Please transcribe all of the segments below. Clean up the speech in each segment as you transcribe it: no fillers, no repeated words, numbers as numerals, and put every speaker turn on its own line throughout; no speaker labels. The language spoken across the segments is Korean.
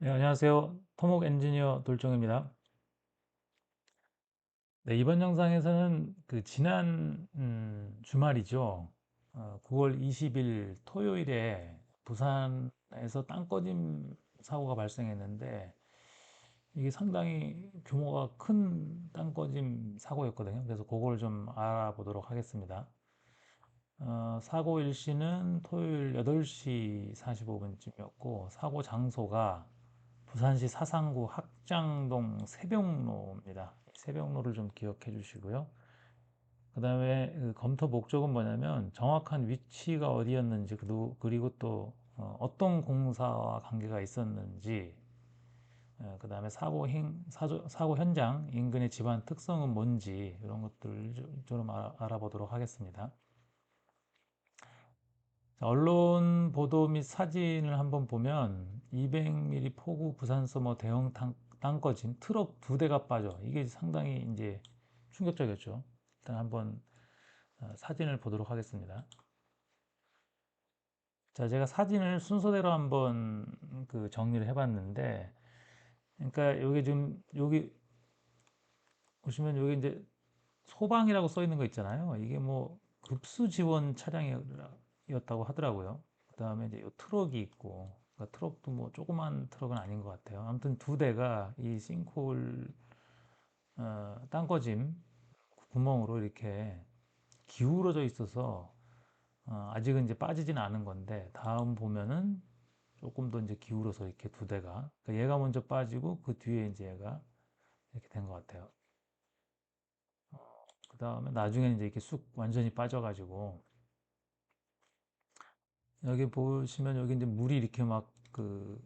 네, 안녕하세요. 토목 엔지니어 돌종입니다. 네, 이번 영상에서는 그 지난 주말이죠. 9월 20일 토요일에 부산에서 땅꺼짐 사고가 발생했는데 이게 상당히 규모가 큰 땅꺼짐 사고였거든요. 그래서 그걸 좀 알아보도록 하겠습니다. 사고 일시는 토요일 8시 45분쯤이었고 사고 장소가 부산시 사상구 학장동 세병로입니다. 세병로를 좀 기억해 주시고요. 그 다음에 검토 목적은 뭐냐면 정확한 위치가 어디였는지 그리고 또 어떤 공사와 관계가 있었는지 그 다음에 사고 현장 인근의 집안 특성은 뭔지 이런 것들을 좀 알아보도록 하겠습니다. 언론 보도 및 사진을 한번 보면 200mm 폭우 부산 서머 대형 땅꺼짐 트럭 2대가 빠져 이게 상당히 이제 충격적이었죠. 일단 한번 사진을 보도록 하겠습니다. 자, 제가 사진을 순서대로 한번 그 정리를 해봤는데, 그러니까 여기 지금 여기 보시면 여기 이제 소방이라고 써 있는 거 있잖아요. 이게 뭐 급수 지원 차량이었다고 하더라고요. 그 다음에 이제 요 트럭이 있고, 그러니까 트럭도 뭐 조그만 트럭은 아닌 것 같아요. 아무튼 2대가 이 싱크홀 땅거짐 구멍으로 이렇게 기울어져 있어서 아직은 이제 빠지지는 않은 건데 다음 보면은 조금 더 이제 기울어서 이렇게 2대가 그러니까 얘가 먼저 빠지고 그 뒤에 이제 얘가 이렇게 된 것 같아요. 그 다음에 나중에 이제 이렇게 쑥 완전히 빠져가지고 여기 보시면 여기 이제 물이 이렇게 막 그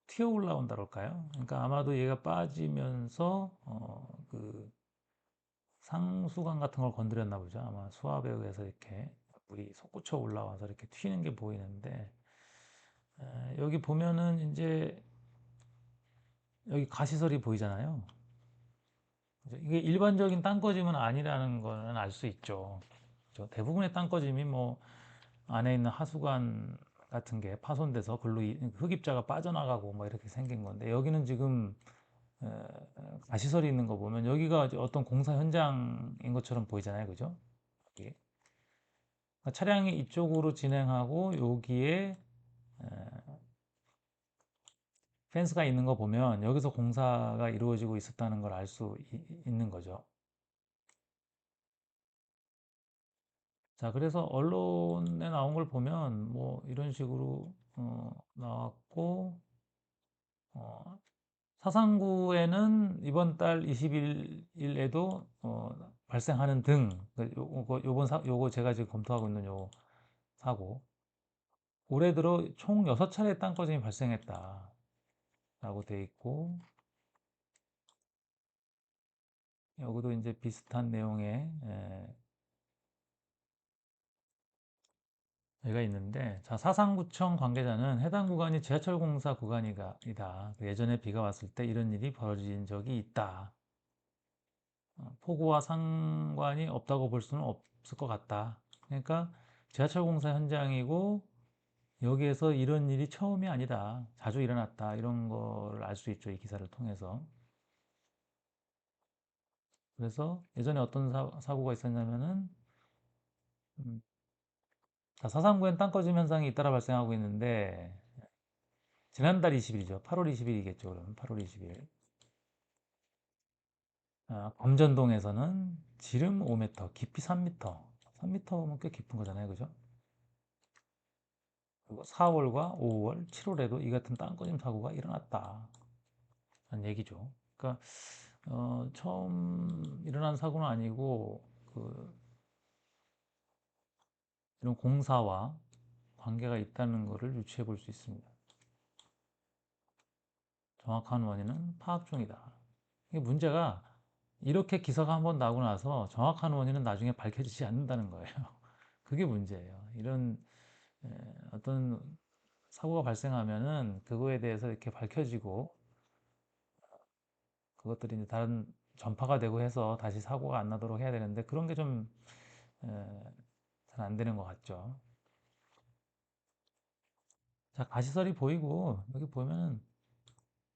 튀어 올라온다 그럴까요? 그러니까 아마도 얘가 빠지면서 그 상수관 같은 걸 건드렸나 보죠. 아마 수압에 의해서 이렇게 물이 솟구쳐 올라와서 이렇게 튀는 게 보이는데 여기 보면은 이제 여기 가시설이 보이잖아요. 이게 일반적인 땅꺼짐은 아니라는 거는 알 수 있죠. 대부분의 땅꺼짐이 뭐 안에 있는 하수관 같은 게 파손돼서 글로 흡입자가 빠져나가고 뭐 이렇게 생긴 건데 여기는 지금 가시설이 있는 거 보면 여기가 어떤 공사 현장인 것처럼 보이잖아요, 그죠? 여기. 그러니까 차량이 이쪽으로 진행하고 여기에 펜스가 있는 거 보면 여기서 공사가 이루어지고 있었다는 걸 알 수 있는 거죠. 자, 그래서 언론에 나온 걸 보면 뭐 이런 식으로 나왔고 어, 사상구에는 이번 달 20일에도 발생하는 등 요거 제가 지금 검토하고 있는 요 사고 올해 들어 총 6차례 땅꺼짐이 발생했다라고 돼 있고 여기도 이제 비슷한 내용의 여기가 있는데 자, 사상구청 관계자는 해당 구간이 지하철 공사 구간이다. 예전에 비가 왔을 때 이런 일이 벌어진 적이 있다. 폭우와 상관이 없다고 볼 수는 없을 것 같다. 그러니까 지하철 공사 현장이고 여기에서 이런 일이 처음이 아니다. 자주 일어났다. 이런 걸 알 수 있죠. 이 기사를 통해서. 그래서 예전에 어떤 사고가 있었냐면은 음, 사상구엔 땅꺼짐 현상이 잇따라 발생하고 있는데 지난달 20일이죠. 8월 20일이겠죠. 그러면 8월 20일. 검전동에서는 지름 5m, 깊이 3m. 3m면 꽤 깊은 거잖아요. 그죠? 그리고 4월과 5월, 7월에도 이 같은 땅꺼짐 사고가 일어났다. 라는 얘기죠. 그러니까 처음 일어난 사고는 아니고 그 이런 공사와 관계가 있다는 것을 유추해 볼 수 있습니다. 정확한 원인은 파악 중이다. 이게 문제가 이렇게 기사가 한번 나고 나서 정확한 원인은 나중에 밝혀지지 않는다는 거예요. 그게 문제예요. 이런 어떤 사고가 발생하면은 그거에 대해서 이렇게 밝혀지고 그것들이 이제 다른 전파가 되고 해서 다시 사고가 안 나도록 해야 되는데 그런 게 좀 잘 안 되는 것 같죠. 자, 가시설이 보이고 여기 보면은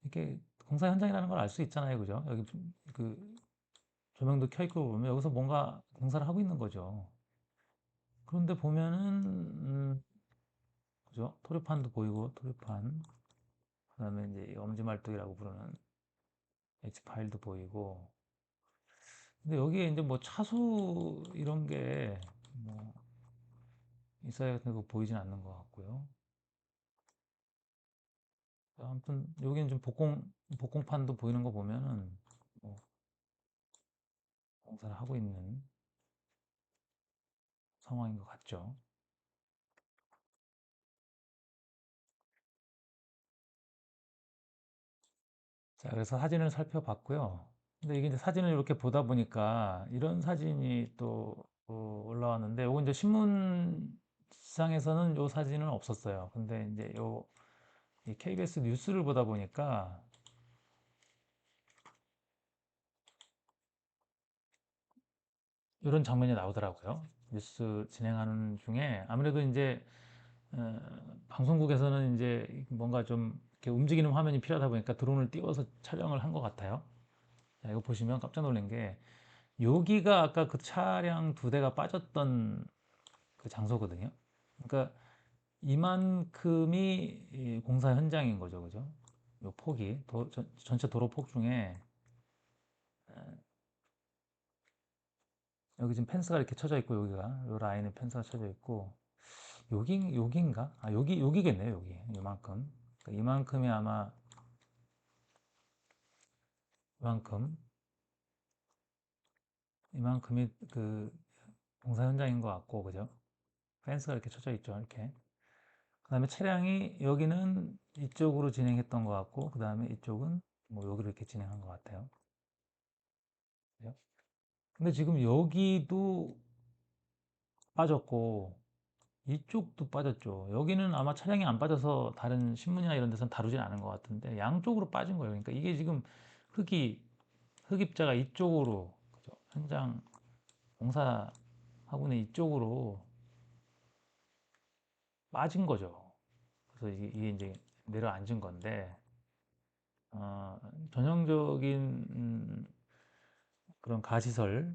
이렇게 공사 현장이라는 걸 알 수 있잖아요, 그죠? 여기 그 조명도 켜 있고 보면 여기서 뭔가 공사를 하고 있는 거죠. 그런데 보면은 그죠? 토르판도 보이고 토르판 그다음에 이제 엄지말뚝이라고 부르는 H 파일도 보이고 근데 여기에 이제 뭐 차수 이런 게 뭐 있어야 되는 거 보이진 않는 것 같고요. 아무튼 여기는 좀 복공판도 보이는 거 보면은 뭐 공사를 하고 있는 상황인 것 같죠. 자, 그래서 사진을 살펴봤고요. 근데 이게 이제 사진을 이렇게 보다 보니까 이런 사진이 또 올라왔는데, 요거 이제 신문상에서는 요 사진은 없었어요. 근데 이제 이 KBS 뉴스를 보다 보니까 이런 장면이 나오더라고요. 뉴스 진행하는 중에 아무래도 이제 어, 방송국에서는 이제 뭔가 좀 이렇게 움직이는 화면이 필요하다 보니까 드론을 띄워서 촬영을 한 것 같아요. 자, 이거 보시면 깜짝 놀란 게 여기가 아까 그 차량 두 대가 빠졌던 그 장소거든요. 그러니까 이만큼이 이 공사 현장인 거죠, 그죠? 요 폭이 전체 도로 폭 중에 여기 지금 펜스가 이렇게 쳐져 있고 여기가 요 라인에 펜스가 쳐져 있고 여기인가? 아 여기겠네요, 여기 이만큼. 그러니까 이만큼이 아마 이만큼 이만큼이 그 공사 현장인 것 같고, 그죠? 펜스가 이렇게 쳐져 있죠, 이렇게. 그 다음에 차량이 여기는 이쪽으로 진행했던 것 같고, 그 다음에 이쪽은 뭐 여기로 이렇게 진행한 것 같아요. 그죠? 근데 지금 여기도 빠졌고, 이쪽도 빠졌죠. 여기는 아마 차량이 안 빠져서 다른 신문이나 이런 데서는 다루진 않은 것 같은데, 양쪽으로 빠진 거예요. 그러니까 이게 지금 흙이, 흡입자가 이쪽으로, 그죠? 현장 공사하고는 이쪽으로 빠진 거죠. 그래서 이게 이제 내려앉은 건데, 어, 전형적인 그런 가시설의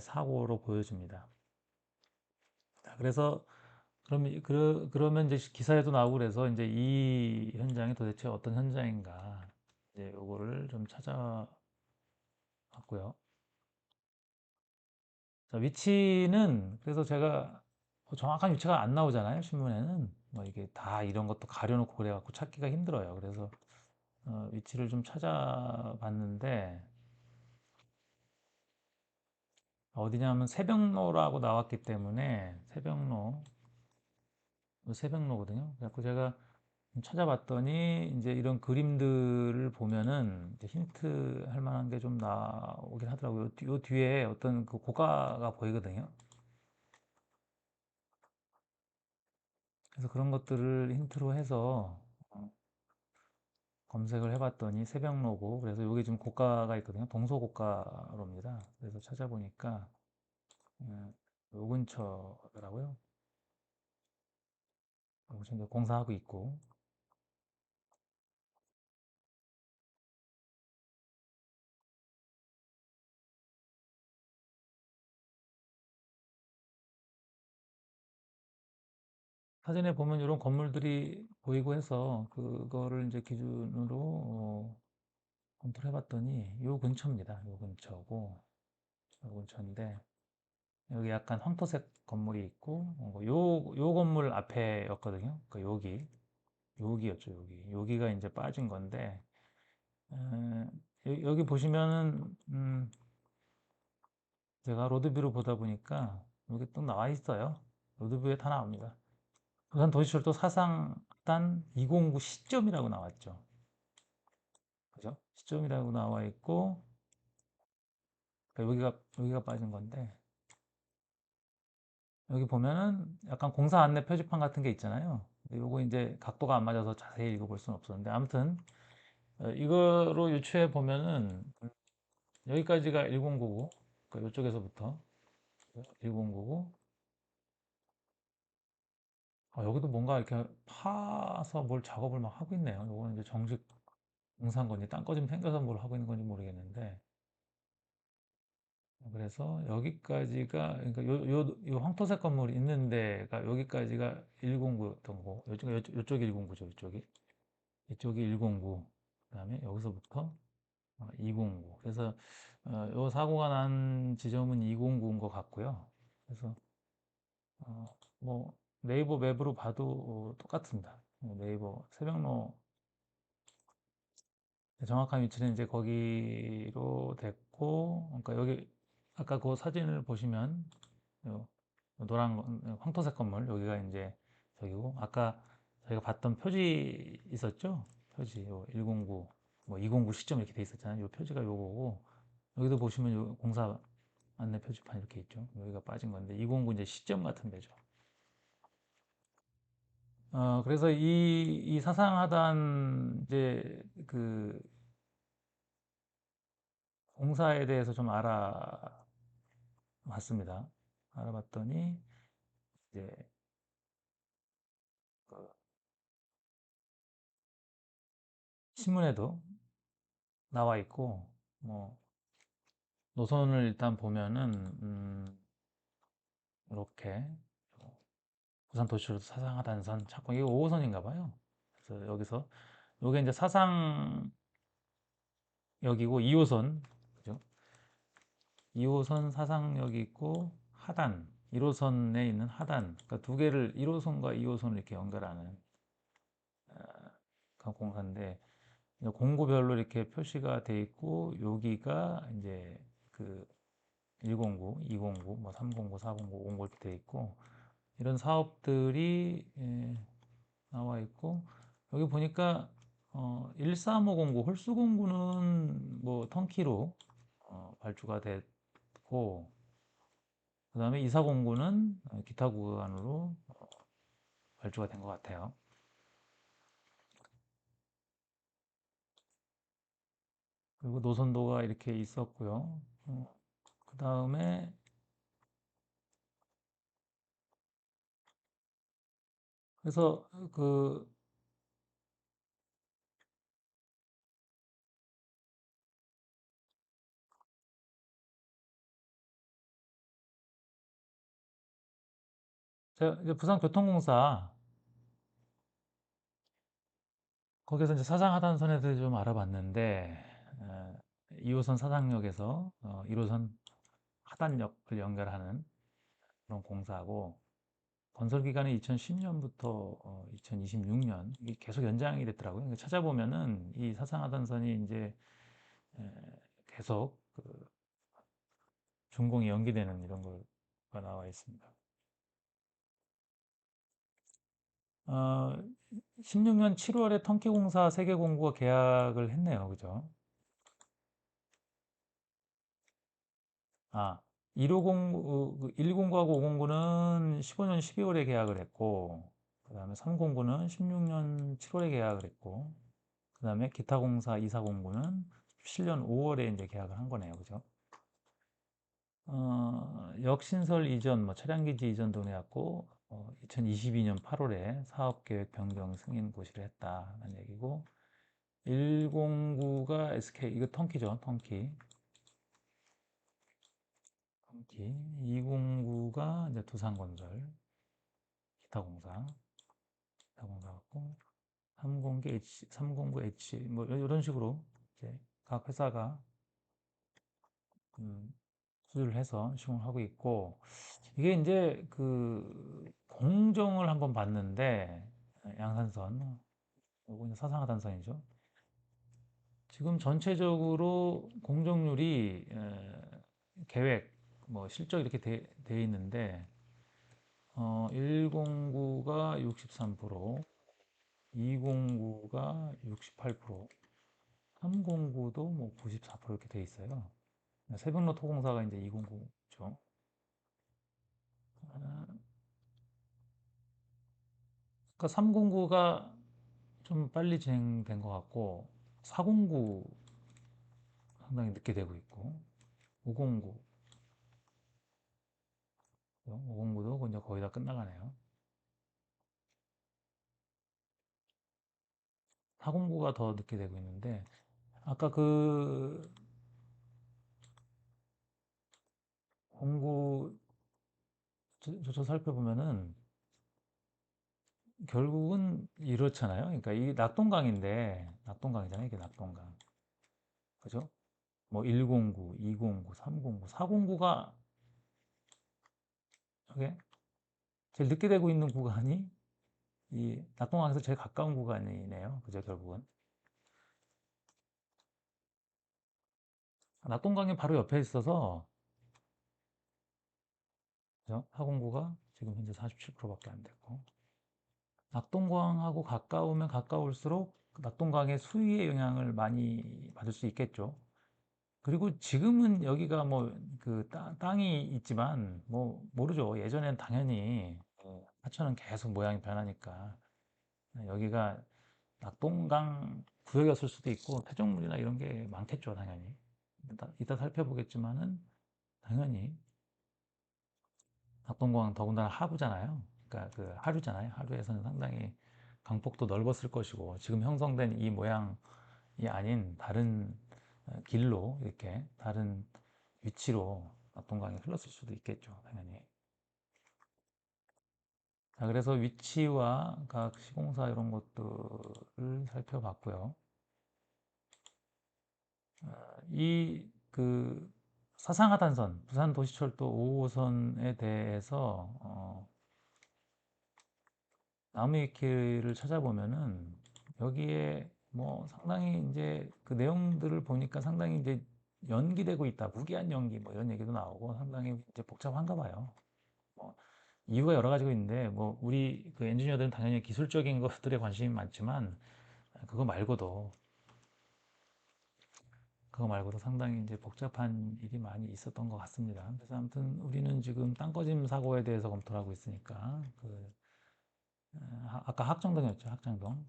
사고로 보여집니다. 그래서 그러면 이제 기사에도 나오고 그래서 이제 이 현장이 도대체 어떤 현장인가 이제 요거를 좀 찾아봤고요. 자, 위치는 그래서 제가 정확한 위치가 안 나오잖아요, 신문에는. 뭐 이게 다 이런 것도 가려놓고 그래갖고 찾기가 힘들어요. 그래서 위치를 좀 찾아봤는데 어디냐면 새벽로라고 나왔기 때문에 새벽로거든요. 그래서 제가 찾아봤더니 이제 이런 그림들을 보면은 이제 힌트 할 만한 게 좀 나오긴 하더라고요. 요 뒤에 어떤 그 고가가 보이거든요. 그래서 그런 것들을 힌트로 해서 검색을 해봤더니 새벽로고 그래서 여기 지금 고가가 있거든요. 동서고가로입니다. 그래서 찾아보니까 음, 요 근처더라고요. 지금 공사하고 있고 사진에 보면 이런 건물들이 보이고 해서 그거를 이제 기준으로 검토를 해봤더니 요 근처입니다. 요 근처고 요 근처인데 여기 약간 황토색 건물이 있고 요 건물 앞에였거든요. 그 여기였죠. 여기가 이제 빠진 건데 에, 여기 보시면은 제가 로드뷰로 보다 보니까 여기 또 나와 있어요. 로드뷰에 다 나옵니다. 부산 도시철도 사상단 209 시점이라고 나왔죠. 그죠? 시점이라고 나와 있고 그러니까 여기가 빠진 건데 여기 보면은 약간 공사 안내 표지판 같은 게 있잖아요. 요거 이제 각도가 안 맞아서 자세히 읽어볼 수는 없었는데 아무튼 이거로 유추해 보면은 여기까지가 1099 그러니까 이쪽에서부터 1099 여기도 뭔가 이렇게 파서 뭘 작업을 막 하고 있네요. 요거는 이제 정식 공사한 건지 땅꺼좀 생겨서 뭘 하고 있는 건지 모르겠는데. 그래서 여기까지가, 그러니까 요 황토색 건물이 있는 데가 여기까지가 109였던 거고, 요쪽이 109죠, 이쪽이. 이쪽이 109. 그다음에 여기서부터 209. 그래서 요 사고가 난 지점은 209인 것 같고요. 그래서 뭐 네이버 맵으로 봐도 똑같습니다. 네이버 새벽로 정확한 위치는 이제 거기로 됐고, 그러니까 여기 아까 그 사진을 보시면 요 노란 황토색 건물 여기가 이제 저기고, 아까 저희가 봤던 표지 있었죠? 표지 요 109, 뭐 209 시점 이렇게 돼 있었잖아요. 요 표지가 요거고, 여기도 보시면 요 공사 안내 표지판 이렇게 있죠. 여기가 빠진 건데 209 이제 시점 같은 데죠. 그래서 이 사상하단 이제 그 공사에 대해서 좀 알아봤습니다. 알아봤더니 이제 그 신문에도 나와 있고, 뭐 노선을 일단 보면은 이렇게 부산 도시로도 사상하단선 찾고, 이게 5호선인가 봐요. 그래서 여기서 요게 이제 사상역이고 2호선, 그죠? 2호선 사상역이 있고 하단 1호선에 있는 하단, 그러니까 두 개를 1호선과 2호선을 이렇게 연결하는 그런 공사인데, 공구별로 이렇게 표시가 돼 있고, 여기가 이제 그 109, 209, 뭐 309, 409, 509 이렇게 돼 있고, 이런 사업들이 나와 있고, 여기 보니까 13509 홀수공구는 뭐 턴키로 발주가 됐고, 그다음에 2409는 기타 구간으로 발주가 된 것 같아요. 그리고 노선도가 이렇게 있었고요. 그다음에 그래서 그 제가 이제 부산교통공사 거기서 이제 사상하단선에 대해서 좀 알아봤는데, 2호선 사상역에서 1호선 하단역을 연결하는 그런 공사고, 건설 기간이 2010년부터 2026년 이게 계속 연장이 됐더라고요. 그러니까 찾아보면은 이 사상하단선이 이제 에, 계속 그 준공이 연기되는 이런 거가 나와 있습니다. 16년 7월에 턴키 공사 세계 공구가 계약을 했네요. 그죠? 150, 109하고 509는 15년 12월에 계약을 했고, 그 다음에 309는 16년 7월에 계약을 했고, 그 다음에 기타 공사 2409는 17년 5월에 이제 계약을 한 거네요. 그죠? 역신설 이전, 뭐 차량기지 이전 등을 해갖고, 2022년 8월에 사업계획 변경 승인 고시를 했다는 얘기고, 109가 SK, 이거 턴키죠, 턴키. 턴키. 209가 이제 두산건설, 기타공사, 기타공사 같고, 309 H, 309 H, 뭐 이런 식으로 이제 각 회사가 수주를 해서 시공을 하고 있고, 이게 이제 그 공정을 한번 봤는데, 양산선, 요거 이제 사상하단선이죠. 지금 전체적으로 공정률이 계획, 뭐 실적 이렇게 돼 있는데, 109가 63%, 209가 68%, 309도 뭐 94% 이렇게 돼 있어요. 새벽로 토공사가 이제 209죠. 그러니까 309가 좀 빨리 진행된 것 같고, 409 상당히 늦게 되고 있고, 509, 509도 이제 거의 다 끝나가네요. 하공구가 더 늦게 되고 있는데 아까 그 공구 조차 살펴보면은 결국은 이렇잖아요. 그러니까 이 낙동강인데 낙동강이잖아요. 이게 낙동강. 그죠? 뭐 1공구, 2공구, 3공구, 4공구가 저게 제일 늦게 되고 있는 구간이 이 낙동강에서 제일 가까운 구간이네요. 그죠? 결국은. 낙동강이 바로 옆에 있어서 그죠? 하공구가 지금 현재 47%밖에 안 됐고 낙동강하고 가까우면 가까울수록 낙동강의 수위의 영향을 많이 받을 수 있겠죠. 그리고 지금은 여기가 뭐 그 땅이 있지만 뭐 모르죠. 예전엔 당연히 하천은 계속 모양이 변하니까 여기가 낙동강 구역이었을 수도 있고 폐적물이나 이런 게 많겠죠, 당연히. 이따 살펴보겠지만은 당연히 낙동강 더군다나 하구잖아요. 그러니까 그 하류잖아요. 하류에서는 상당히 강폭도 넓었을 것이고 지금 형성된 이 모양이 아닌 다른 길로 이렇게 다른 위치로 낙동강이 흘렀을 수도 있겠죠, 당연히. 자, 그래서 위치와 각 시공사 이런 것들을 살펴봤고요. 이 그 사상하단선, 부산 도시철도 5호선에 대해서 나무위키를 찾아보면은 여기에 뭐 상당히 이제 그 내용들을 보니까 상당히 이제 연기되고 있다, 무기한 연기 뭐 이런 얘기도 나오고 상당히 이제 복잡한가 봐요. 뭐 이유가 여러 가지가 있는데 뭐 우리 그 엔지니어들은 당연히 기술적인 것들에 관심이 많지만 그거 말고도 그거 말고도 상당히 이제 복잡한 일이 많이 있었던 것 같습니다. 그래서 아무튼 우리는 지금 땅꺼짐 사고에 대해서 검토를 하고 있으니까 그 아까 학정동이었죠, 학정동.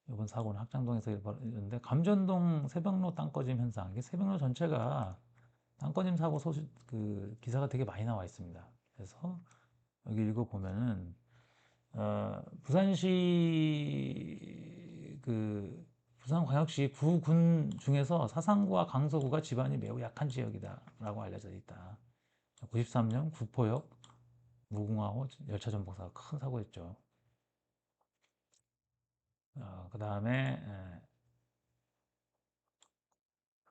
이번 사고는 학장동에서 일어났는데 감전동 세병로 땅꺼짐 현상 이게 세병로 전체가 땅꺼짐 사고 소식 그 기사가 되게 많이 나와 있습니다. 그래서 여기 읽어보면은 부산시 그 부산광역시 구군 중에서 사상구와 강서구가 지반이 매우 약한 지역이다라고 알려져 있다. 93년 구포역 무궁화호 열차 전복사가 큰 사고였죠. 그 다음에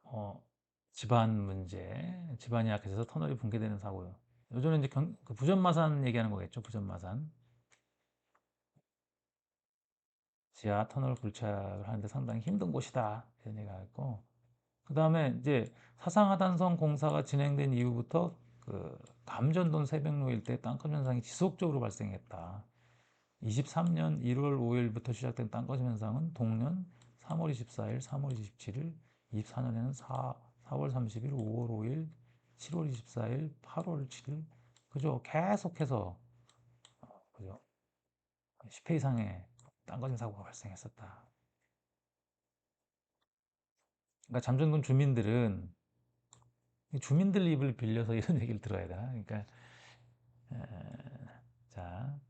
어, 집안 문제, 집안이 약해져서 터널이 붕괴되는 사고요. 요즘은 이제 그 부전마산 얘기하는 거겠죠. 부전마산. 지하 터널 굴착을 하는데 상당히 힘든 곳이다. 이런 얘기가 있고. 그 다음에 이제 사상하단선 공사가 진행된 이후부터 그 감전동 세백로 일대 땅꺼짐 현상이 지속적으로 발생했다. 23년 1월 5일부터 시작된 땅꺼짐 현상은 동년 3월 24일, 3월 27일, 24년에는 4월 30일, 5월 5일, 7월 24일, 8월 7일, 그죠? 계속해서 그죠? 10회 이상의 땅꺼짐 사고가 발생했었다. 그러니까 잠정동 주민들은 주민들 입을 빌려서 이런 얘기를 들어야 되나? 그러니까 자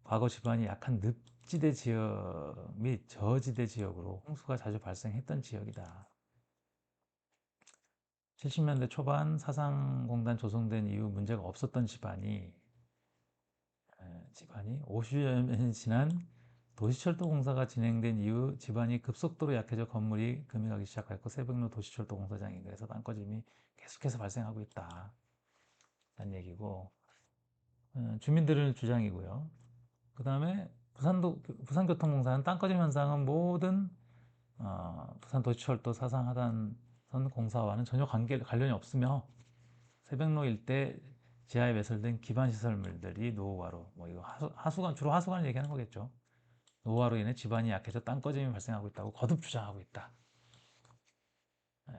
과거 지반이 약한 늪지대 지역 및 저지대 지역으로 홍수가 자주 발생했던 지역이다. 70년대 초반 사상공단 조성된 이후 문제가 없었던 집안이 50여 년이 지난 도시철도 공사가 진행된 이후 집안이 급속도로 약해져 건물이 금이 가기 시작했고 새벽로 도시철도 공사장이 그래서 땅꺼짐이 계속해서 발생하고 있다. 라는 얘기고 주민들의 주장이고요. 그 다음에 부산교통공사는 땅꺼짐 현상은 모든 부산도시철도 사상하단선 공사와는 전혀 관련이 없으며 세백로 일대 지하에 매설된 기반 시설물들이 노후화로 뭐 이거 하수관 주로 하수관을 얘기하는 거겠죠. 노후화로 인해 집안이 약해져 땅꺼짐이 발생하고 있다고 거듭 주장하고 있다. 예.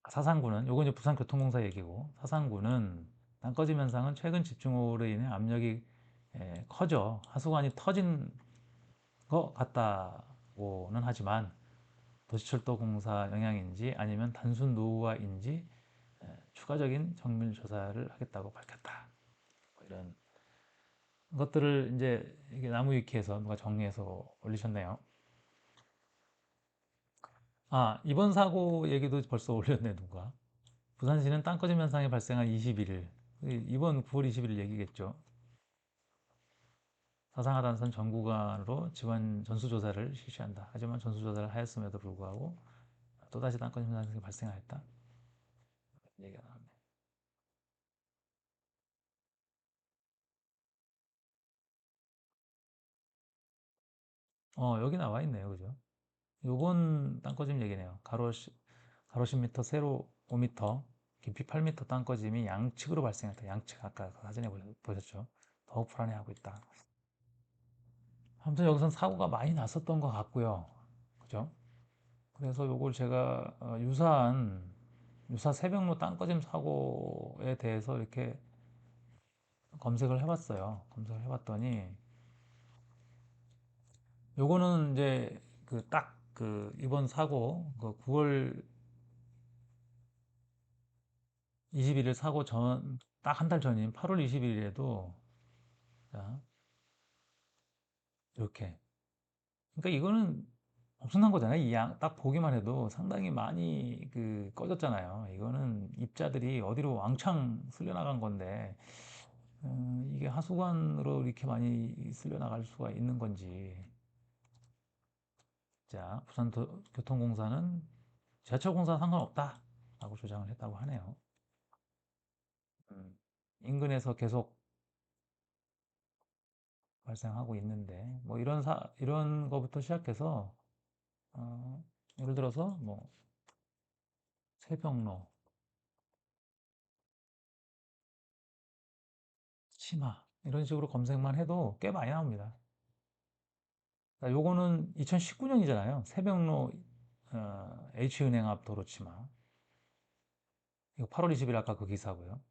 사상구는 요거 이제 부산교통공사 얘기고 사상구는 땅꺼짐 현상은 최근 집중호우로 인해 압력이 커져 하수관이 터진 것 같다고는 하지만 도시철도 공사 영향인지 아니면 단순 노후화인지 추가적인 정밀 조사를 하겠다고 밝혔다. 뭐 이런 것들을 이제 이게 나무위키에서 누가 정리해서 올리셨네요. 아, 이번 사고 얘기도 벌써 올렸네, 누가. 부산시는 땅 꺼짐 현상이 발생한 21일. 이번 9월 21일 얘기겠죠. 사상하단선 전 구간으로 지원 전수조사를 실시한다. 하지만 전수조사를 하였음에도 불구하고 또다시 땅 꺼짐 현상이 발생하였다. 얘기가 나왔네. 여기 나와 있네요. 그죠? 요번 땅 꺼짐 얘기네요. 가로 10m, 세로 5m, 깊이 8m 땅 꺼짐이 양측으로 발생했다. 양측, 아까 그 사진에 보셨죠? 더욱 불안해하고 있다. 아무튼 여기선 사고가 많이 났었던 것 같고요. 그죠? 그래서 요걸 제가 유사 새벽로 땅 꺼짐 사고에 대해서 이렇게 검색을 해봤어요. 검색을 해봤더니 요거는 이제 그 딱 그 이번 사고 그 9월 21일 사고 전 딱 한 달 전인 8월 21일에도 자 이렇게 그러니까 이거는 엄청난 거잖아요. 이 양 딱 보기만 해도 상당히 많이 그 꺼졌잖아요. 이거는 입자들이 어디로 왕창 쓸려나간 건데 이게 하수관으로 이렇게 많이 쓸려나갈 수가 있는 건지. 자, 부산교통공사는 지하철 공사 상관없다라고 주장을 했다고 하네요. 음, 인근에서 계속 발생하고 있는데 뭐 이런 거부터 시작해서 어, 예를 들어서 뭐 새벽로, 치마 이런 식으로 검색만 해도 꽤 많이 나옵니다. 그러니까 요거는 2019년이잖아요. 새벽로 H은행 앞 도로 치마. 이거 8월 20일 아까 그 기사고요.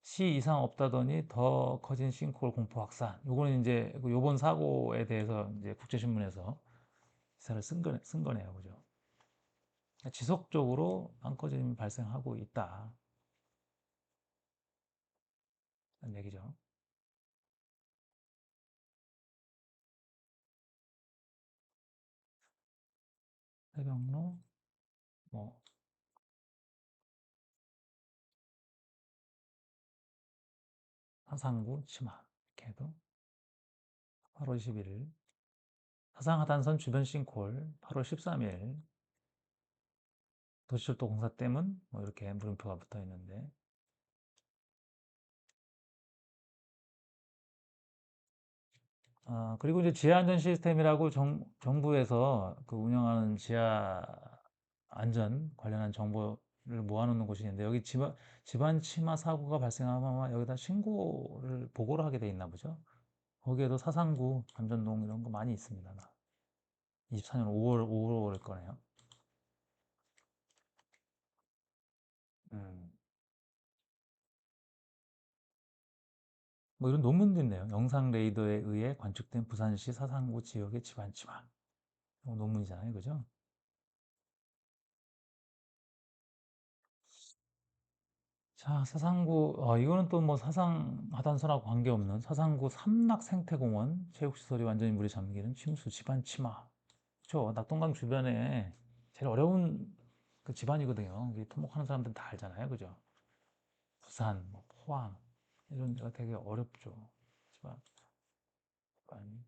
시 이상 없다더니 더 커진 싱크홀 공포 확산. 요거는 이제 요번 사고에 대해서 이제 국제신문에서 기사를 쓴 거네요. 그죠? 지속적으로 안꺼짐이 발생하고 있다. 는 얘기죠. 해병로, 뭐, 사상구, 치마. 이렇게 해도 8월 11일. 사상하단선 주변 싱크홀 8월 13일. 도시철도 공사 때문? 뭐 이렇게 물음표가 붙어 있는데. 그리고 이제 지하 안전 시스템이라고 정부에서 그 운영하는 지하 안전 관련한 정보를 모아놓는 곳이 있는데 여기 집안 치마 사고가 발생하면 아마 여기다 보고를 하게 돼 있나 보죠. 거기에도 사상구, 감전동 이런 거 많이 있습니다. 24년 5월 거네요. 음. 뭐 이런 논문도 있네요. 영상 레이더에 의해 관측된 부산시 사상구 지역의 집안 치마. 논문이잖아요. 그죠? 자, 사상구, 이거는 또 뭐 사상 하단선하고 관계없는 사상구 삼락생태공원 체육시설이 완전히 물에 잠기는 침수 집안 치마. 그렇죠. 낙동강 주변에 제일 어려운 그 집안이거든요. 이게 토목하는 사람들은 다 알잖아요. 그죠? 부산, 뭐 포항 이런 데가 되게 어렵죠. 집안.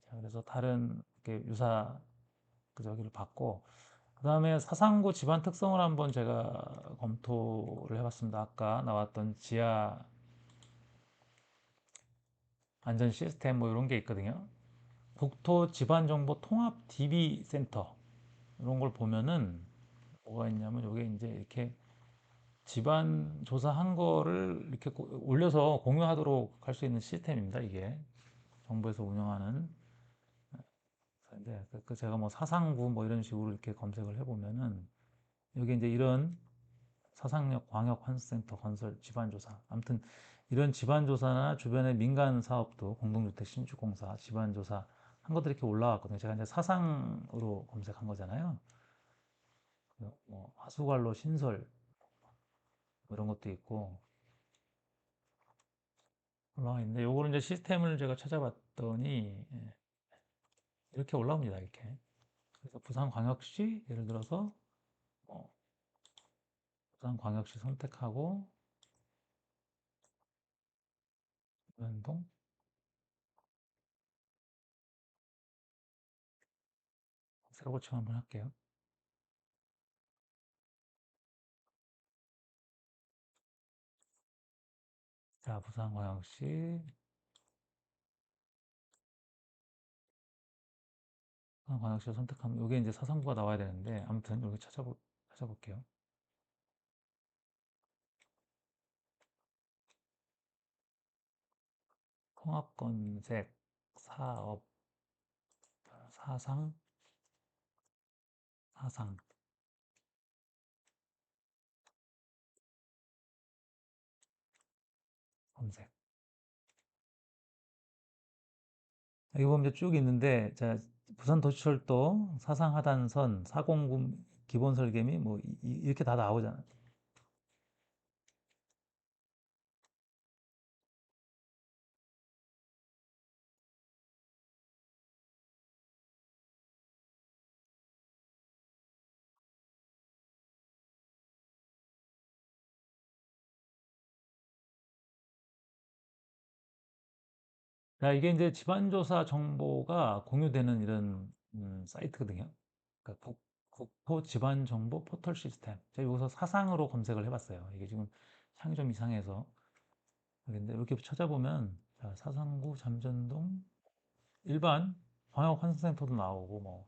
자, 그래서 다른 이렇게 유사 그 저기를 받고 그다음에 사상구 집안 특성을 한번 제가 검토를 해봤습니다. 아까 나왔던 지하 안전 시스템 뭐 이런 게 있거든요. 국토 지반정보 통합 DB 센터 이런 걸 보면은 뭐가 있냐면 이게 이제 이렇게 집안 조사한 거를 이렇게 올려서 공유하도록 할 수 있는 시스템입니다. 이게 정부에서 운영하는 근데 제가 뭐 사상구 뭐 이런 식으로 이렇게 검색을 해보면은 여기 이제 이런 사상역 광역환수센터 건설 집안조사 아무튼 이런 집안조사나 주변의 민간 사업도 공동주택 신축공사 집안조사 한 것들이 이렇게 올라왔거든요. 제가 이제 사상으로 검색한 거잖아요. 뭐 하수관로 신설 뭐 이런 것도 있고 올라와 있는데 요거는 이제 시스템을 제가 찾아봤더니 이렇게 올라옵니다. 이렇게. 그래서 부산광역시 예를 들어서 어, 부산광역시 선택하고 연동 새로 고침 한번 할게요. 자, 부산광역시 선택하면 이게 이제 사상구가 나와야 되는데 아무튼 여기 찾아볼게요. 통합건색 사업 사상 사상 검색. 여기 보면 이제 쭉 있는데, 자, 부산도시철도 사상하단선 409 기본 설계 및 뭐 이렇게 다 나오잖아. 자, 이게 이제 집안조사 정보가 공유되는 이런 사이트거든요. 그러니까 국토 집안정보 포털 시스템. 제가 여기서 사상으로 검색을 해봤어요. 이게 지금 창이 좀 이상해서. 근데 이렇게 찾아보면 자, 사상구 잠전동 일반 광역 환승센터도 나오고 뭐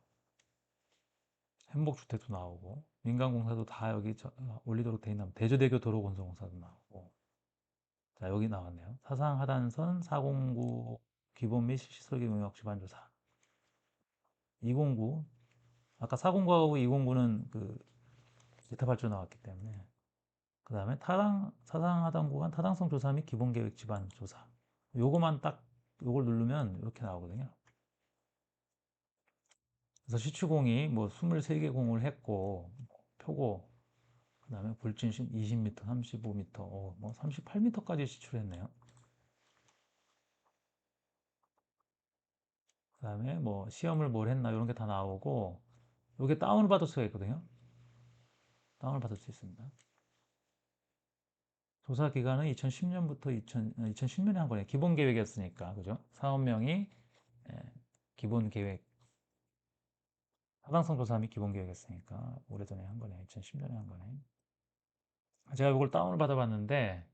행복주택도 나오고 민간공사도 다 여기 올리도록 돼 있나 대저대교 도로건설공사도 나오고 자 여기 나왔네요. 사상하단선 409 기본 및 실시설계 용역 집안조사 209 아까 409하고 209는 그 기타 발주 나왔기 때문에 그 다음에 타당 사상하단 구간 타당성 조사 및 기본계획 집안 조사 요거만 딱 요걸 누르면 이렇게 나오거든요. 그래서 시추공이 뭐 23개 공을 했고 표고 그다음에 불진 20m, 35m, 뭐 38m까지 시출했네요. 그다음에 뭐 시험을 뭘 했나 이런 게 다 나오고 이게 다운을 받을 수가 있거든요. 다운을 받을 수 있습니다. 조사 기간은 2010년부터 2010년에 한 거예요. 기본 계획이었으니까 그죠? 사업명이 기본 계획 타당성 조사 및 기본 계획이었으니까 오래전에 한 거네. 2010년에 한 거네. 제가 이걸 다운을 받아봤는데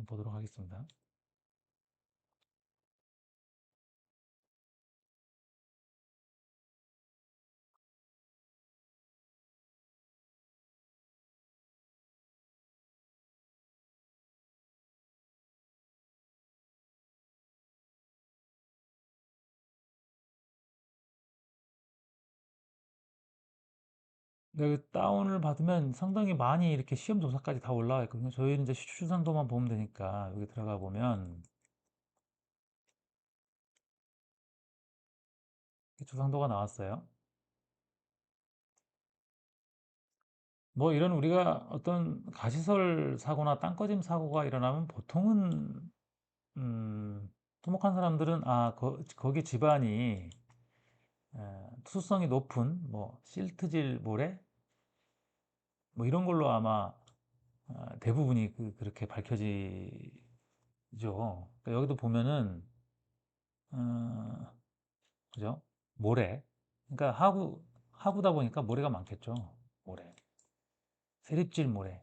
보도록 하겠습니다. 네, 다운을 받으면 상당히 많이 이렇게 시험 조사까지 다 올라와 있거든요. 저희는 이제 시추san도만 보면 되니까 여기 들어가 보면 주상도가 나왔어요. 뭐 이런 우리가 어떤 가시설 사고나 땅꺼짐 사고가 일어나면 보통은 토목한 사람들은 거기 집안이 투수성이 높은 뭐 실트질 모래 뭐 이런 걸로 아마 대부분이 그렇게 밝혀지죠. 그러니까 여기도 보면은 어, 그죠? 모래. 그러니까 하구다 보니까 모래가 많겠죠. 모래. 세립질 모래.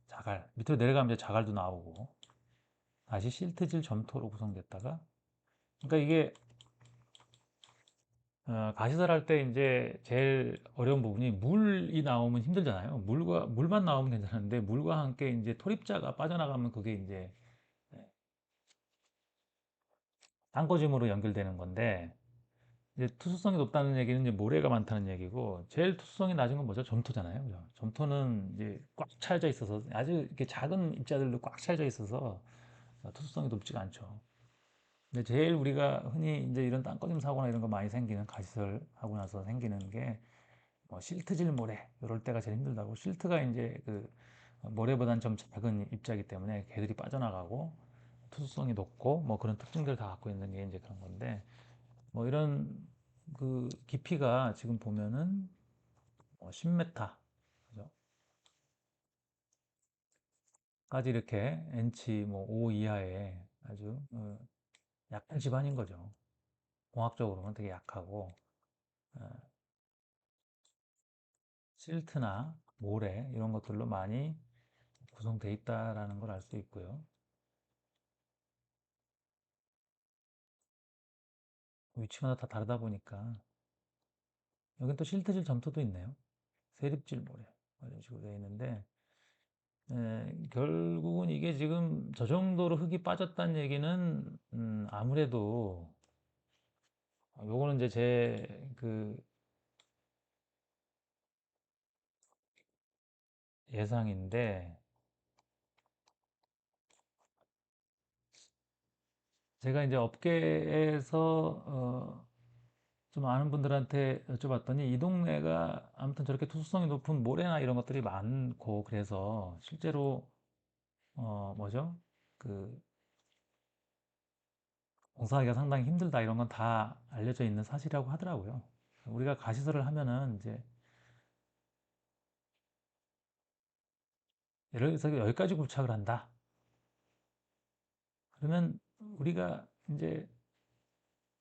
자갈. 밑으로 내려가면 이제 자갈도 나오고. 다시 실트질 점토로 구성됐다가. 그러니까 이게 가시설 할 때 이제 제일 어려운 부분이 물이 나오면 힘들잖아요. 물만 나오면 괜찮은데 물과 함께 이제 토립자가 빠져나가면 그게 이제 땅거짐으로 연결되는 건데 이제 투수성이 높다는 얘기는 이제 모래가 많다는 얘기고 제일 투수성이 낮은 건 뭐죠? 점토잖아요. 그죠? 점토는 이제 꽉 차여져 있어서 아주 이렇게 작은 입자들로 꽉 차여져 있어서 투수성이 높지가 않죠. 근데 제일 우리가 흔히 이제 이런 땅꺼짐 사고나 이런 거 많이 생기는 가시설 하고 나서 생기는 게 뭐 실트질 모래 이럴 때가 제일 힘들다고 실트가 이제 그 모래보다는 좀 작은 입자이기 때문에 개들이 빠져나가고 투수성이 높고 뭐 그런 특징들을 다 갖고 있는 게 이제 그런 건데 뭐 이런 그 깊이가 지금 보면은 뭐 10m 그죠? 까지 이렇게 N치 뭐 5 이하의 아주 약한 집안인 거죠. 공학적으로는 되게 약하고 어, 실트나 모래 이런 것들로 많이 구성되어 있다라는 걸 알 수 있고요. 위치마다 다 다르다 보니까 여긴 또 실트질 점토도 있네요. 세립질 모래 뭐 이런 식으로 되어 있는데 결국은 이게 지금 저 정도로 흙이 빠졌다는 얘기는 아무래도 요거는 이제 제 그 예상인데 제가 이제 업계에서 좀 아는 분들한테 여쭤봤더니 이 동네가 아무튼 저렇게 투수성이 높은 모래나 이런 것들이 많고 그래서 실제로 뭐죠? 그 공사하기가 상당히 힘들다 이런 건 다 알려져 있는 사실이라고 하더라고요. 우리가 가시설을 하면은 이제 예를 들어서 여기까지 굴착을 한다. 그러면 우리가 이제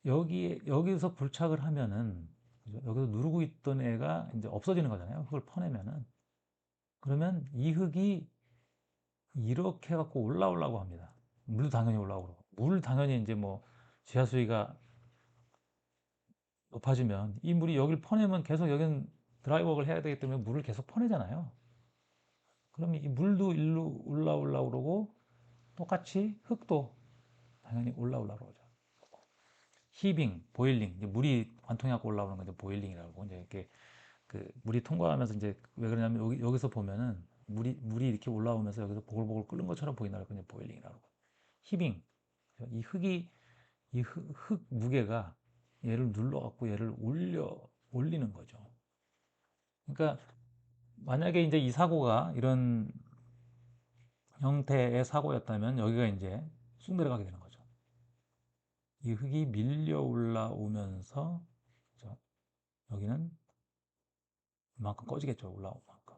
여기서 굴착을 하면은 그죠? 여기서 누르고 있던 애가 이제 없어지는 거잖아요. 흙을 퍼내면은 그러면 이 흙이 이렇게 해갖고 올라오려고 합니다. 물도 당연히 올라오고 물 당연히 이제 뭐 지하 수위가 높아지면 이 물이 여기를 퍼내면 계속 여기는 드라이워를 해야 되기 때문에 물을 계속 퍼내잖아요. 그러면 이 물도 일로 올라오려고 그러고 똑같이 흙도 당연히 올라오려고 그러죠. 히빙, 보일링, 이제 물이 관통해 갖고 올라오는 건 이제 보일링이라고 이제 이렇게 그 물이 통과하면서 이제 왜 그러냐면 여기서 보면은 물이 이렇게 올라오면서 여기서 보글보글 끓는 것처럼 보인다고 이제 보일링이라고. 히빙. 이 흙이 흙 무게가 얘를 눌러 갖고 얘를 올리는 거죠. 그러니까 만약에 이제 이 사고가 이런 형태의 사고였다면 여기가 이제 쑥 내려가게 되는 거죠. 이 흙이 밀려 올라오면서 그죠? 여기는 이만큼 꺼지겠죠. 올라온 만큼.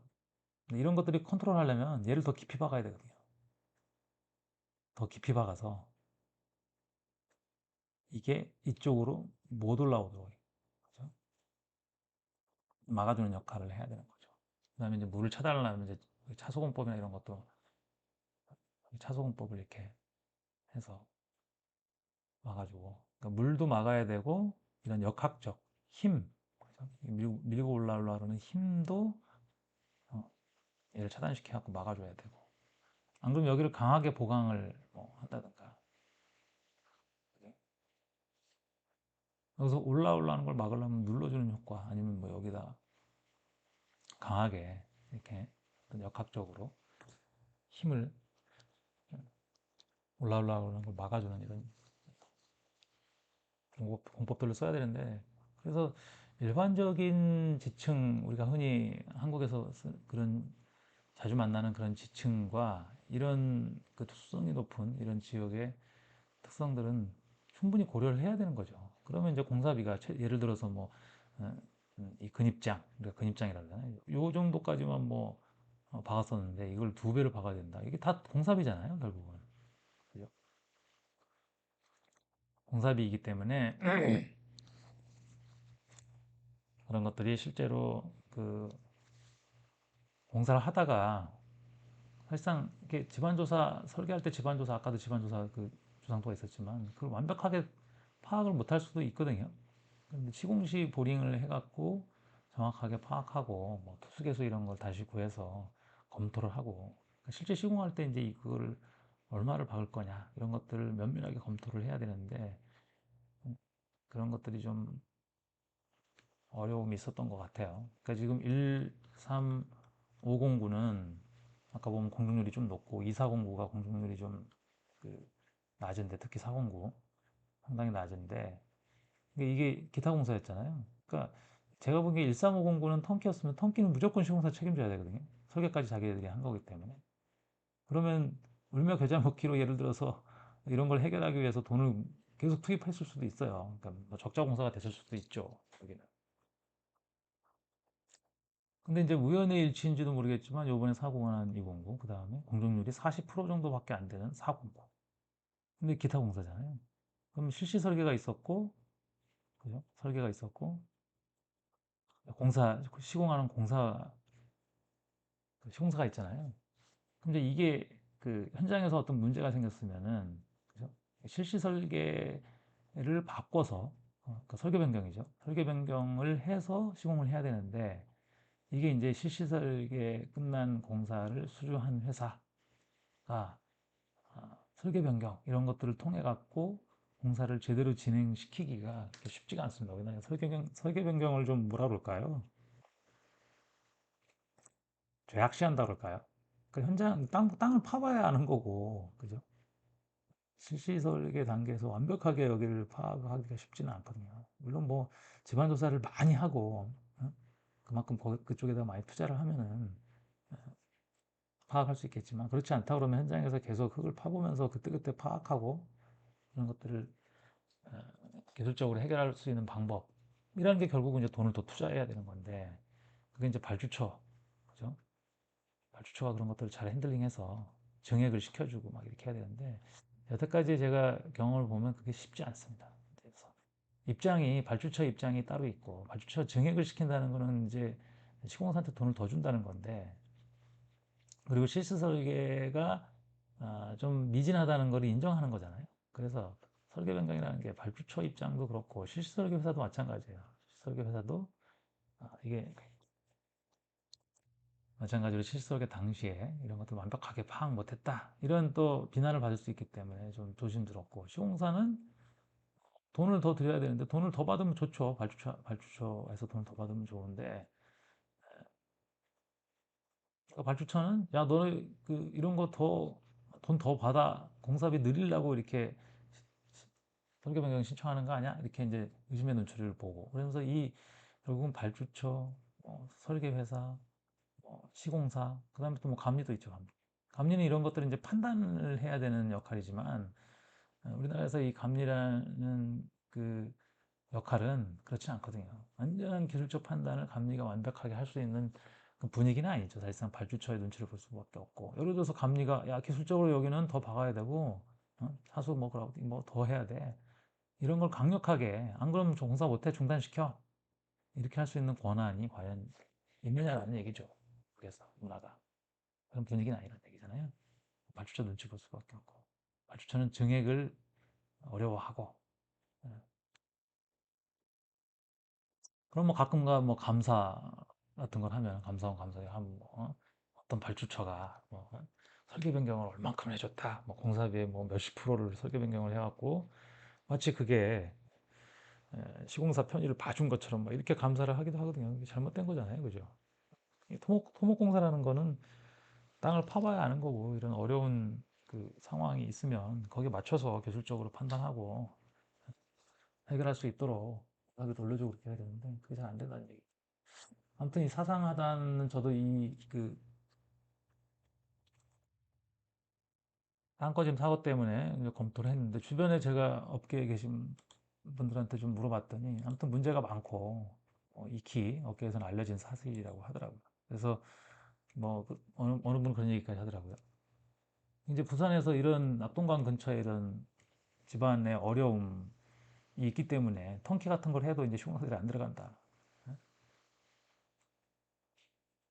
근데 이런 것들이 컨트롤 하려면 얘를 더 깊이 박아야 되거든요. 더 깊이 박아서 이게 이쪽으로 못 올라오도록 그죠? 막아주는 역할을 해야 되는 거죠. 그다음에 이제 물을 차단하려면 이제 차소공법이나 이런 것도 차소공법을 이렇게 해서 막아주고 그러니까 물도 막아야 되고 이런 역학적 힘 그죠? 밀고 올라오려는 힘도 얘를 차단시켜 갖고 막아줘야 되고 안 그러면 여기를 강하게 보강을 뭐 한다든가 여기서 올라오려는 걸 막으려면 눌러주는 효과 아니면 뭐 여기다 강하게 이렇게 어떤 역학적으로 힘을 올라오려는 걸 막아주는 이런 공법들을 써야 되는데 그래서 일반적인 지층 우리가 흔히 한국에서 그런 자주 만나는 그런 지층과 이런 그 특수성이 높은 이런 지역의 특성들은 충분히 고려를 해야 되는 거죠. 그러면 이제 공사비가 예를 들어서 뭐 이 근입장 우리가 근입장이라 그러잖아요. 요 정도까지만 뭐 박았었는데 이걸 두 배를 박아야 된다. 이게 다 공사비잖아요, 결국은. 그죠? 공사비이기 때문에 그런 것들이 실제로 그 공사를 하다가 사실상 이렇게 집안조사 설계할 때 집안조사 아까도 집안조사 그 조상도가 있었지만 그걸 완벽하게 파악을 못할 수도 있거든요. 근데 시공시 보링을 해갖고 정확하게 파악하고 뭐 투수계수 이런 걸 다시 구해서 검토를 하고 실제 시공할 때 이제 이걸 얼마를 박을 거냐 이런 것들을 면밀하게 검토를 해야 되는데 그런 것들이 좀 어려움이 있었던 것 같아요. 그러니까 지금 13509는 아까 보면 공중률이 좀 높고 2409가 공중률이 좀 그 낮은데 특히 409 상당히 낮은데 이게 기타 공사였잖아요. 그러니까 제가 보기에 13509는 턴키였으면 턴키는 무조건 시공사 책임져야 되거든요. 설계까지 자기들이 한 거기 때문에. 그러면 울며 겨자 먹기로 예를 들어서 이런 걸 해결하기 위해서 돈을 계속 투입했을 수도 있어요. 그러니까 뭐 적자 공사가 됐을 수도 있죠. 여기는. 근데 이제 우연의 일치인지도 모르겠지만 요번에 사고가 난 209, 그 다음에 공정률이 40% 정도밖에 안 되는 409. 근데 기타 공사잖아요. 그럼 실시 설계가 있었고, 그죠? 설계가 있었고, 시공하는 시공사가 있잖아요. 근데 이게 그 현장에서 어떤 문제가 생겼으면은, 그죠? 실시 설계를 바꿔서, 그러니까 설계 변경이죠. 설계 변경을 해서 시공을 해야 되는데, 이게 이제 실시 설계 끝난 공사를 수주한 회사가 설계 변경 이런 것들을 통해 갖고 공사를 제대로 진행시키기가 그렇게 쉽지가 않습니다. 우리나라 설계 변경을 좀 뭐라 그럴까요? 죄악시한다 그럴까요? 그 현장 땅을 파봐야 아는 거고, 그죠? 실시 설계 단계에서 완벽하게 여기를 파악하기가 쉽지는 않거든요. 물론 뭐 집안 조사를 많이 하고 그만큼 그쪽에다 많이 투자를 하면은 파악할 수 있겠지만 그렇지 않다 그러면 현장에서 계속 흙을 파보면서 그때그때 파악하고 이런 것들을 기술적으로 해결할 수 있는 방법이라는 게 결국은 이제 돈을 더 투자해야 되는 건데 그게 이제 발주처, 그죠? 발주처가 그런 것들을 잘 핸들링해서 정액을 시켜주고 막 이렇게 해야 되는데 여태까지 제가 경험을 보면 그게 쉽지 않습니다. 그래서 발주처 입장이 따로 있고 발주처 정액을 시킨다는 거는 이제 시공사한테 돈을 더 준다는 건데 그리고 실수 설계가 좀 미진하다는 걸 인정하는 거잖아요. 그래서 설계 변경이라는 게 발주처 입장도 그렇고 실수 설계 회사도 마찬가지예요. 실수 설계 회사도 이게 마찬가지로 실수 설계 당시에 이런 것들 완벽하게 파악 못했다. 이런 또 비난을 받을 수 있기 때문에 좀 조심스럽고 시공사는 돈을 더 드려야 되는데 돈을 더 받으면 좋죠. 발주처에서 돈을 더 받으면 좋은데 발주처는 야 너네 그 이런 거 더 돈 더 받아 공사비 늘리려고 이렇게 설계 변경 신청하는 거 아니야? 이렇게 이제 의심의 눈초리를 보고 그러면서 이 결국은 발주처, 설계 회사, 시공사, 그다음에 또 뭐 감리도 있죠. 감리는 이런 것들을 이제 판단을 해야 되는 역할이지만 우리나라에서 이 감리라는 그 역할은 그렇지 않거든요. 완전한 기술적 판단을 감리가 완벽하게 할 수 있는 그 분위기는 아니죠. 사실상 발주처의 눈치를 볼 수밖에 없고. 예를 들어서 감리가 야 기술적으로 여기는 더 박아야 되고 하수 뭐더 해야 돼. 이런 걸 강력하게 안 그러면 공사 못해 중단시켜 이렇게 할 수 있는 권한이 과연 있느냐라는 얘기죠. 그래서 문화가 그런 분위기는 아니라는 얘기잖아요. 발주처 눈치 볼 수밖에 없고 발주처는 증액을 어려워하고 그럼 뭐 가끔가 뭐 감사 같은 걸 하면 감사원 감사에 하면 뭐 어떤 발주처가 설계 변경을 얼만큼 해줬다 뭐 공사비의 뭐 몇십 프로를 설계 변경을 해갖고 마치 그게 시공사 편의를 봐준 것처럼 막 이렇게 감사를 하기도 하거든요. 이게 잘못된 거잖아요, 그죠? 토목공사라는 거는 땅을 파봐야 아는 거고 이런 어려운 그 상황이 있으면 거기에 맞춰서 기술적으로 판단하고 해결할 수 있도록 하기도 논리적으로 그렇게 해야 되는데 그게 잘 안 된다는 얘기. 아무튼 이 사상하단은 저도 이그 땅꺼짐 사고 때문에 이제 검토를 했는데 주변에 제가 업계에 계신 분들한테 좀 물어봤더니 아무튼 문제가 많고 익히 업계에서는 알려진 사실이라고 하더라고요. 그래서 어느 분은 그런 얘기까지 하더라고요. 이제 부산에서 이런 낙동강 근처에 이런 집안의 어려움이 있기 때문에 터키 같은 걸 해도 이제 시공사들이 안 들어간다.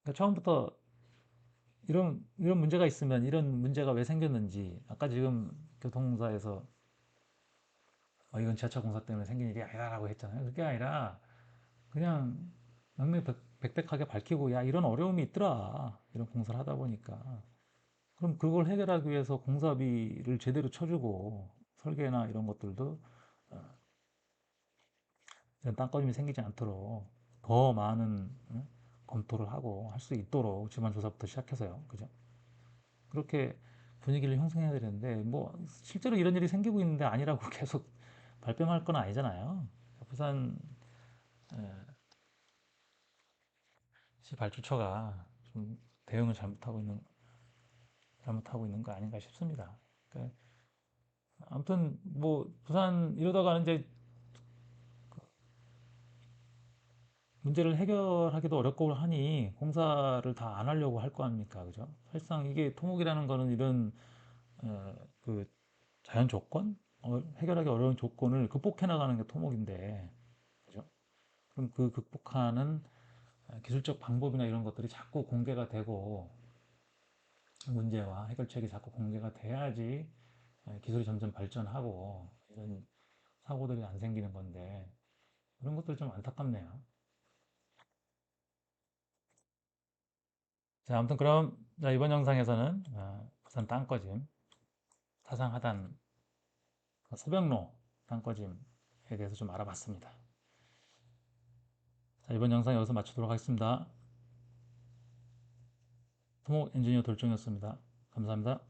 그러니까 처음부터 이런 문제가 있으면 이런 문제가 왜 생겼는지 아까 지금 교통공사에서 이건 지하철 공사 때문에 생긴 일이 아니라고 했잖아요. 그게 아니라 그냥 명명백백하게 밝히고 야 이런 어려움이 있더라 이런 공사를 하다 보니까 그럼 그걸 해결하기 위해서 공사비를 제대로 쳐주고 설계나 이런 것들도 이런 땅꺼짐이 생기지 않도록 더 많은 검토를 하고 할 수 있도록 지만 조사부터 시작해서요. 그죠? 그렇게 분위기를 형성해야 되는데 뭐 실제로 이런 일이 생기고 있는데 아니라고 계속 발뺌할 건 아니잖아요. 부산 시 발주처가 좀 대응을 잘못하고 있는 거 아닌가 싶습니다. 그러니까 아무튼 뭐 부산 이러다가는 이제 문제를 해결하기도 어렵고 하니 공사를 다 안 하려고 할 거 아닙니까? 그죠? 사실상 이게 토목이라는 거는 이런 그 자연 조건, 해결하기 어려운 조건을 극복해 나가는 게 토목인데, 그죠? 그럼 그 극복하는 기술적 방법이나 이런 것들이 자꾸 공개가 되고 문제와 해결책이 자꾸 공개가 돼야지 기술이 점점 발전하고 이런 사고들이 안 생기는 건데 그런 것들 좀 안타깝네요. 자, 아무튼 그럼 자, 이번 영상에서는 부산 땅거짐 사상하단 서병로 땅거짐에 대해서 좀 알아봤습니다. 자, 이번 영상 여기서 마치도록 하겠습니다. 토목 엔지니어 돌정이었습니다. 감사합니다.